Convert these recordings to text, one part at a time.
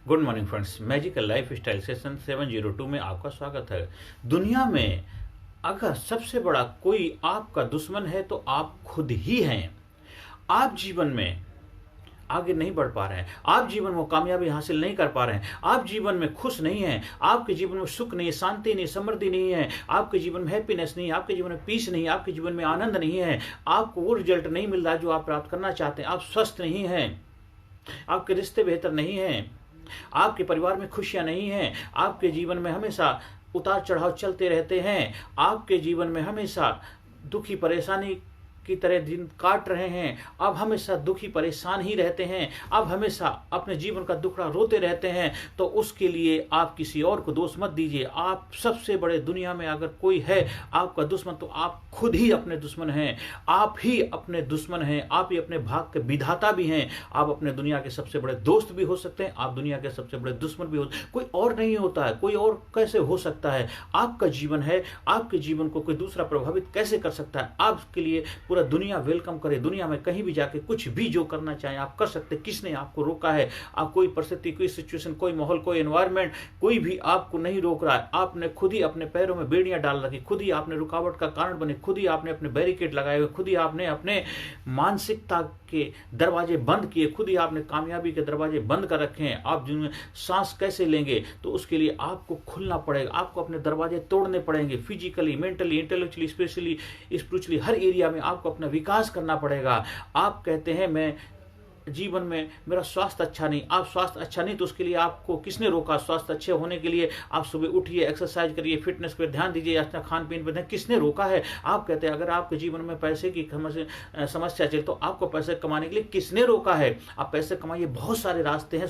Good morning friends, magical life style session 702 में आपका स्वागत है। दुनिया में अगर सबसे बड़ा कोई आपका दुश्मन है तो आप खुद ही हैं। आप जीवन में आगे नहीं बढ़ पा रहे हैं, आप जीवन में कामयाबी हासिल नहीं कर पा रहे हैं, आप जीवन में खुश नहीं हैं, आपके जीवन में सुख नहीं, शांति नहीं, समृद्धि नहीं है, आपके जीवन में हैप्पीनेस नहीं, आपके जीवन में पीस नहीं, आपके जीवन में आनंद नहीं है, आपको वो रिजल्ट नहीं मिल रहा जो आप प्राप्त करना चाहते हैं, आप स्वस्थ नहीं हैं, आपके रिश्ते बेहतर नहीं हैं, आपके परिवार में खुशियां नहीं हैं, आपके जीवन में हमेशा उतार चढ़ाव चलते रहते हैं, आपके जीवन में हमेशा दुखी परेशानी की तरह दिन काट रहे हैं, आप हमेशा दुखी परेशान ही रहते हैं, आप हमेशा अपने जीवन का दुखड़ा रोते रहते हैं, तो उसके लिए आप किसी और को दोष मत दीजिए। आप सबसे बड़े दुनिया में अगर कोई है आपका दुश्मन तो आप खुद ही अपने दुश्मन हैं। आप ही अपने दुश्मन हैं, आप ही अपने भाग के विधाता भी हैं। आप अपने दुनिया के सबसे बड़े दोस्त भी हो सकते हैं, आप दुनिया के सबसे बड़े दुश्मन भी हो, कोई और नहीं होता है। कोई और कैसे हो सकता है? आपका जीवन है, आपके जीवन को कोई दूसरा प्रभावित कैसे कर सकता है? आपके लिए पूरा दुनिया वेलकम करे। दुनिया में कहीं भी जाके कुछ भी जो करना चाहें आप कर सकते। किसने आपको रोका है? आप कोई परिस्थिति, कोई सिचुएशन, कोई माहौल, कोई एनवायरनमेंट, कोई भी आपको नहीं रोक रहा है। आपने खुद ही अपने पैरों में बेड़ियां डाल रखी, खुद ही आपने रुकावट का कारण बने, खुद ही आपने अपने बैरिकेड लगाए हुए, खुद ही आपने अपने मानसिकता के दरवाजे बंद किए, खुद ही आपने कामयाबी के दरवाजे बंद कर रखे हैं। आप जिनमें सांस कैसे लेंगे? तो उसके लिए आपको खुलना पड़ेगा, आपको अपने दरवाजे तोड़ने पड़ेंगे। Physically, mentally, intellectually, spiritually, spiritually हर एरिया में आपको अपना विकास करना पड़ेगा। आप कहते हैं मैं जीवन में मेरा स्वास्थ्य अच्छा नहीं, आप स्वास्थ्य अच्छा नहीं तो उसके लिए आपको किसने रोका? स्वास्थ्य अच्छे होने के लिए आप सुबह उठिए, एक्सरसाइज करिए, फिटनेस पर ध्यान दीजिए, अच्छा खान पीन पर ध्यान, किसने रोका है? आप कहते हैं अगर आपके जीवन में पैसे की समस्या चले तो आपको पैसे कमाने के लिए किसने रोका है? आप पैसे कमाइए, बहुत सारे रास्ते हैं,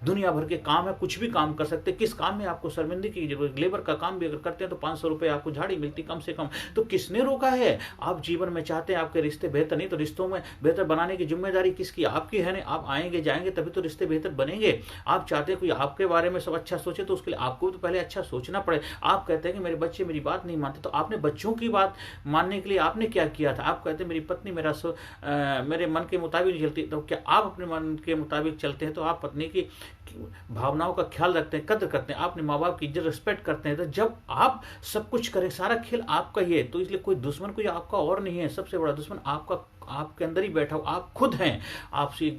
दुनिया भर के काम है, कुछ भी काम कर सकते। किस काम में आपको शर्मिंदगी की जरूरत? लेबर का काम भी अगर करते हैं तो 500 रुपये आपको झाड़ी मिलती कम से कम, तो किसने रोका है? आप जीवन में चाहते हैं आपके रिश्ते बेहतर, नहीं तो रिश्तों में बेहतर बनाने की जिम्मेदारी किसकी? आपकी है। आप आएंगे जाएंगे तभी तो रिश्ते बेहतर बनेंगे। आप चाहते हैं कोई आपके बारे में सब अच्छा सोचे तो उसके लिए आपको तो पहले अच्छा सोचना पड़े। आप कहते हैं कि मेरे बच्चे मेरी बात नहीं मानते, तो आपने बच्चों की बात मानने के लिए आपने क्या किया था? आप कहते हैं मेरी पत्नी मेरे मन के मुताबिक नहीं चलती, तो क्या आप अपने मन के मुताबिक चलते हैं? तो आप पत्नी की भावनाओं का ख्याल रखते हैं, कद्र करते हैं, आपने माँ बाप की इज्जत रिस्पेक्ट करते हैं। तो जब आप सब कुछ करें, सारा खेल आपका ही है, तो इसलिए कोई दुश्मन कोई आपका और नहीं है। सबसे बड़ा दुश्मन आपका आपके अंदर ही बैठा हो, आप खुद हैं। आपसे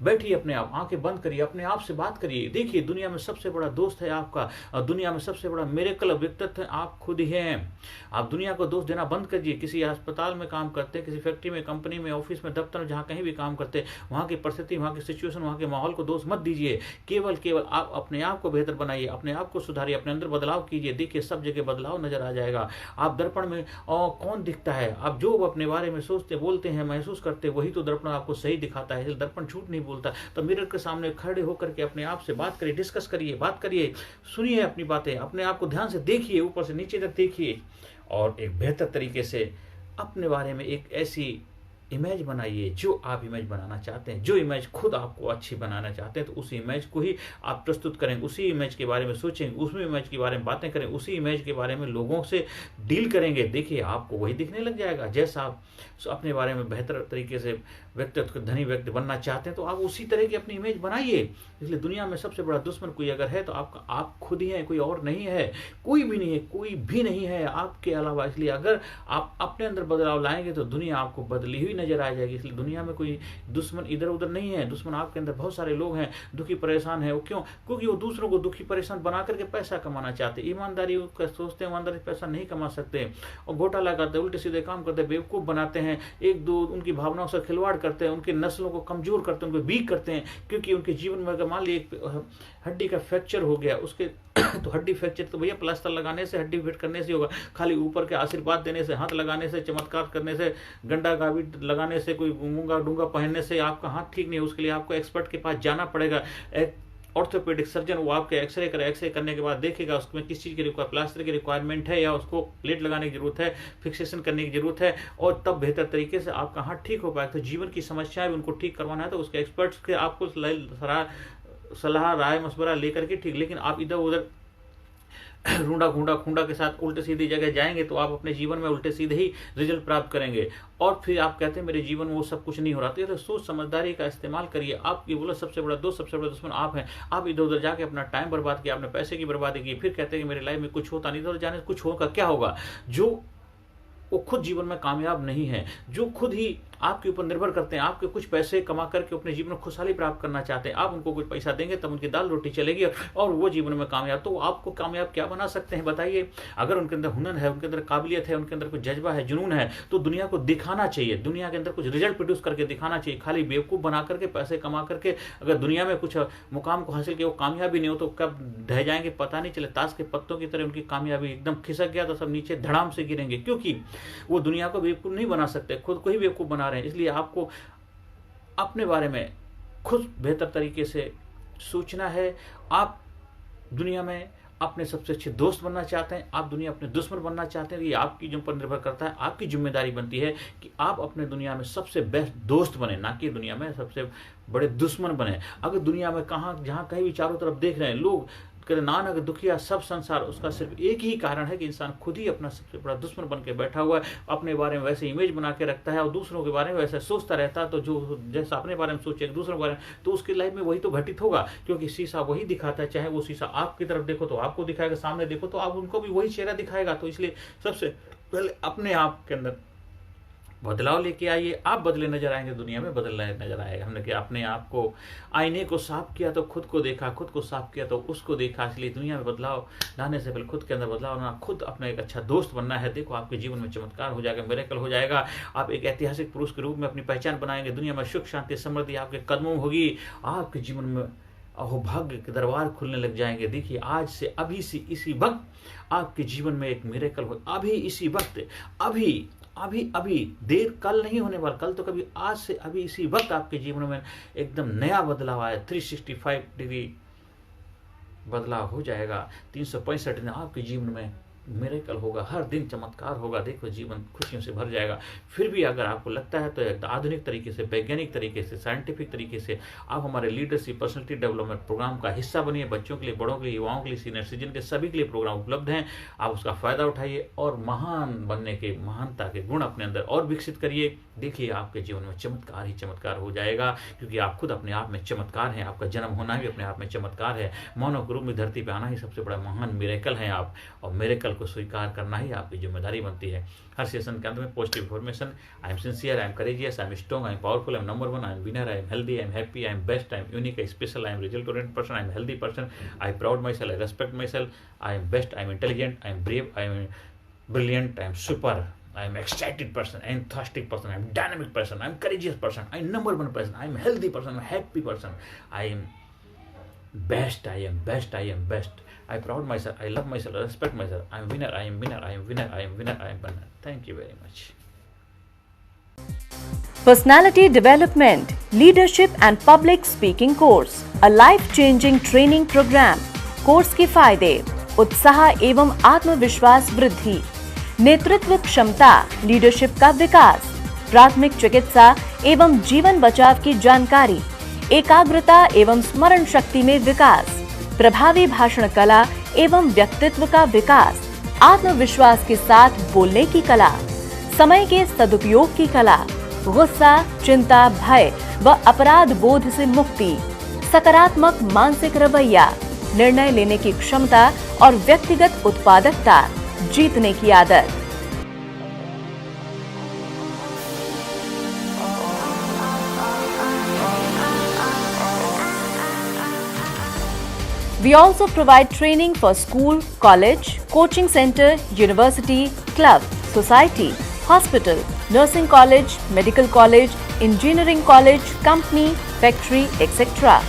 बैठिए, अपने आप आंखें बंद करिए, अपने आप से बात करिए। देखिए दुनिया में सबसे बड़ा दोस्त है आपका, और दुनिया में सबसे बड़ा मिरेकल व्यक्तित्व है आप खुद ही हैं। आप दुनिया को दोष देना बंद करिए। किसी अस्पताल में काम करते हैं, किसी फैक्ट्री में, कंपनी में, ऑफिस में, दफ्तर में, जहाँ कहीं भी काम करते हैं, वहाँ की परिस्थिति, वहाँ की सिचुएशन, वहाँ के माहौल को दोष मत दीजिए। केवल आप अपने आप को बेहतर बनाइए, अपने आप को सुधारिए, अपने अंदर बदलाव कीजिए। देखिए सब जगह बदलाव नजर आ जाएगा। आप दर्पण में कौन दिखता है? आप जो अपने बारे में सोचते, बोलते हैं, महसूस करते, वही तो दर्पण आपको सही दिखाता है। दर्पण झूठ नहीं बोलता। तो मिरर के सामने खड़े होकर के अपने आप से बात करिए, डिस्कस करिए, बात करिए, सुनिए अपनी बातें, अपने आप को ध्यान से देखिए, ऊपर से नीचे तक देखिए, और एक बेहतर तरीके से अपने बारे में एक ऐसी इमेज बनाइए जो आप इमेज बनाना चाहते हैं। जो इमेज खुद आपको अच्छी बनाना चाहते हैं तो उसी इमेज को ही आप प्रस्तुत करें, उसी इमेज के बारे में सोचेंगे, उसी इमेज के बारे में बातें करें, उसी इमेज के बारे में लोगों से डील करेंगे। देखिए आपको वही दिखने लग जाएगा। जैसा आप अपने बारे में बेहतर तरीके से व्यक्तित्व, धनी व्यक्ति बनना चाहते हैं तो आप उसी तरह की अपनी इमेज बनाइए। इसलिए दुनिया में सबसे बड़ा दुश्मन कोई अगर है तो आप खुद ही हैं, कोई और नहीं है, कोई भी नहीं है, कोई भी नहीं है आपके अलावा। इसलिए अगर आप अपने अंदर बदलाव लाएंगे तो दुनिया आपको बदली हुई नजर आ जाएगी। इसलिए दुनिया में कोई दुश्मन इधर उधर नहीं है। दुश्मन आपके अंदर बहुत सारे लोग हैं, दुखी परेशान है। वो क्यों? क्योंकि वो दूसरों को दुखी परेशान बना करके पैसा कमाना चाहते। ईमानदारी का सोचते हैं, ईमानदारी पैसा नहीं कमा सकते, और घोटाला करते, उल्टे सीधे काम करते, बेवकूफ बनाते हैं, एक दो उनकी भावनाओं से खिलवाड़ करते हैं, उनकी नस्लों को कमजोर करते हैं, उनको वीक करते हैं। क्योंकि उनके जीवन में अगर मान लीजिए एक हड्डी का फ्रैक्चर हो गया, उसके तो हड्डी फ्रैक्चर तो भैया प्लास्टर लगाने से, हड्डी फिट करने से होगा। खाली ऊपर के आशीर्वाद देने से, हाथ लगाने से, चमत्कार करने से, गंडा गावी लगाने से, कोई गूंगा डूंगा पहनने से आपका हाथ ठीक नहीं है। उसके लिए आपको एक्सपर्ट के पास जाना पड़ेगा। एक ऑर्थोपेडिक सर्जन, वो आपके एक्सरे करे, एक्सरे करने के बाद देखेगा उसमें किस चीज़ की प्लास्टर की रिक्वायरमेंट है, या उसको प्लेट लगाने की जरूरत है, फिक्सेशन करने की जरूरत है, और तब बेहतर तरीके से आपका हाथ ठीक हो पाएगा। तो जीवन की समस्याएं उनको ठीक करवाना है तो उसके एक्सपर्ट्स के आपको सलाह, राय, मशवरा लेकर के ठीक। लेकिन आप इधर उधर रूंडा घूंडा खूंडा के साथ उल्टे सीधी जगह जाएंगे तो आप अपने जीवन में उल्टे सीधे ही रिजल्ट प्राप्त करेंगे। और फिर आप कहते हैं मेरे जीवन में वो सब कुछ नहीं हो रहा। तो ये सोच समझदारी का इस्तेमाल करिए। आपकी बोला सबसे बड़ा दोस्त, सबसे बड़ा दुश्मन आप हैं। आप इधर उधर जाके अपना टाइम बर्बाद किया, आपने पैसे की बर्बादी की, फिर कहते हैं कि मेरी लाइफ में कुछ होता नहीं। इधर जाने से कुछ होगा, क्या होगा? जो वो खुद जीवन में कामयाब नहीं है, जो खुद ही आपके ऊपर निर्भर करते हैं, आपके कुछ पैसे कमा करके अपने जीवन में खुशहाली प्राप्त करना चाहते हैं, आप उनको कुछ पैसा देंगे तब उनकी दाल रोटी चलेगी और वो जीवन में कामयाब। तो आपको कामयाब क्या बना सकते हैं बताइए? अगर उनके अंदर हुनर है, उनके अंदर काबिलियत है, उनके अंदर कुछ जज्बा है, जुनून है, तो दुनिया को दिखाना चाहिए, दुनिया के अंदर कुछ रिजल्ट प्रोड्यूस करके दिखाना चाहिए। खाली बेवकूफ़ बना करके पैसे कमा करके अगर दुनिया में कुछ मुकाम को हासिल किया, वो कामयाबी नहीं हो तो कब ढह जाएंगे पता नहीं चले। ताश के पत्तों की तरह उनकी कामयाबी एकदम खिसक गया तो सब नीचे धड़ाम से गिरेंगे, क्योंकि वो दुनिया को बेवकूफ़ नहीं बना सकते, खुद को ही बेवकूफ़ बना रहे हैं। इसलिए आपको अपने बारे में खुद बेहतर तरीके से सोचना है। आप दुनिया में अपने सबसे अच्छे दोस्त बनना चाहते हैं, आप दुनिया अपने दुश्मन बनना चाहते हैं, ये आपकी जो पर निर्भर करता है। आपकी जिम्मेदारी बनती है कि आप अपने दुनिया में सबसे बेस्ट दोस्त बने, ना कि दुनिया में सबसे बड़े दुश्मन बने। अगर दुनिया में जहाँ कहीं भी चारों तरफ देख रहे हैं लोग कहते नानक दुखिया सब संसार, उसका सिर्फ एक ही कारण है कि इंसान खुद ही अपना सबसे बड़ा दुश्मन बन के बैठा हुआ है। अपने बारे में वैसे इमेज बना के रखता है और दूसरों के बारे में वैसे सोचता रहता है। तो जो जैसा अपने बारे में सोचे दूसरों के बारे में, तो उसकी लाइफ में वही तो घटित होगा, क्योंकि शीशा वही दिखाता है। चाहे वो शीशा आपकी तरफ देखो तो आपको दिखाएगा, सामने देखो तो आप उनको भी वही चेहरा दिखाएगा। तो इसलिए सबसे पहले अपने आप के अंदर बदलाव लेके आइए। आप बदले नजर आएंगे, दुनिया में बदलना नजर आएगा। हमने क्या अपने आप को आईने को साफ किया तो खुद को देखा, खुद को साफ किया तो उसको देखा। इसलिए दुनिया में बदलाव लाने से पहले खुद के अंदर बदलाव लाना, खुद अपना एक अच्छा दोस्त बनना है। देखो आपके जीवन में चमत्कार हो जाएगा, मिरेकल हो जाएगा। आप एक ऐतिहासिक पुरुष के रूप में अपनी पहचान बनाएंगे। दुनिया में सुख शांति समृद्धि आपके कदमों में होगी। आपके जीवन में अहोभाग्य के दरबार खुलने लग जाएंगे। देखिए आज से अभी से इसी वक्त आपके जीवन में एक मिरेकल हो। अभी इसी वक्त, अभी अभी अभी देर कल नहीं होने वाला, कल तो कभी, आज से अभी इसी वक्त आपके जीवन में एकदम नया बदलाव आया। 365 डिग्री बदलाव हो जाएगा। 365 दिन आपके जीवन में मिरेकल होगा, हर दिन चमत्कार होगा। देखो जीवन खुशियों से भर जाएगा। फिर भी अगर आपको लगता है तो एक आधुनिक तरीके से, वैज्ञानिक तरीके से, साइंटिफिक तरीके से आप हमारे लीडरशिप पर्सनैलिटी डेवलपमेंट प्रोग्राम का हिस्सा बनिए। बच्चों के लिए, बड़ों के लिए, युवाओं के लिए, सीनियर सिटीजन के सभी के लिए प्रोग्राम उपलब्ध हैं। आप उसका फायदा उठाइए और महान बनने के, महानता के गुण अपने अंदर और विकसित करिए। देखिए आपके जीवन में चमत्कार ही चमत्कार हो जाएगा, क्योंकि आप खुद अपने आप में चमत्कार हैं। आपका जन्म होना भी अपने आप में चमत्कार है। मानव के रूप में धरती पर आना ही सबसे बड़ा महान मिरेकल है आप, और मिरेकल को स्वीकार करना ही आपकी जिम्मेदारी बनती है। हर सेशन के अंत में positive information. I am sincere, I am courageous, I am strong, I am powerful, I am number one, I am winner, I am healthy, I am happy, I am best, I am unique, I am special, I am result oriented person, I am healthy person, I proud my self, I respect my self, I am best, I am intelligent, I am brave, I am brilliant, I am super, I am excited person, I am enthusiastic person, I am dynamic person, I am courageous person, I am number one person, I am healthy person, I am happy person, I am best, I am best, I am best. I proud myself, I love myself, I respect myself. I am winner, I am winner, I am winner, I am winner, I am winner. Thank you very much. Personality Development, Leadership and Public Speaking Course, a life-changing training program. Course के फायदे: उत्साह एवं आत्मविश्वास वृद्धि, नेतृत्व क्षमता, leadership का विकास, प्राथमिक चिकित्सा एवं जीवन बचाव की जानकारी, एकाग्रता एवं स्मरण शक्ति में विकास, प्रभावी भाषण कला एवं व्यक्तित्व का विकास, आत्मविश्वास के साथ बोलने की कला, समय के सदुपयोग की कला, गुस्सा, चिंता, भय व अपराध बोध से मुक्ति, सकारात्मक मानसिक रवैया, निर्णय लेने की क्षमता और व्यक्तिगत उत्पादकता, जीतने की आदत। We also provide training for school, college, coaching center, university, club, society, hospital, nursing college, medical college, engineering college, company, factory, etc.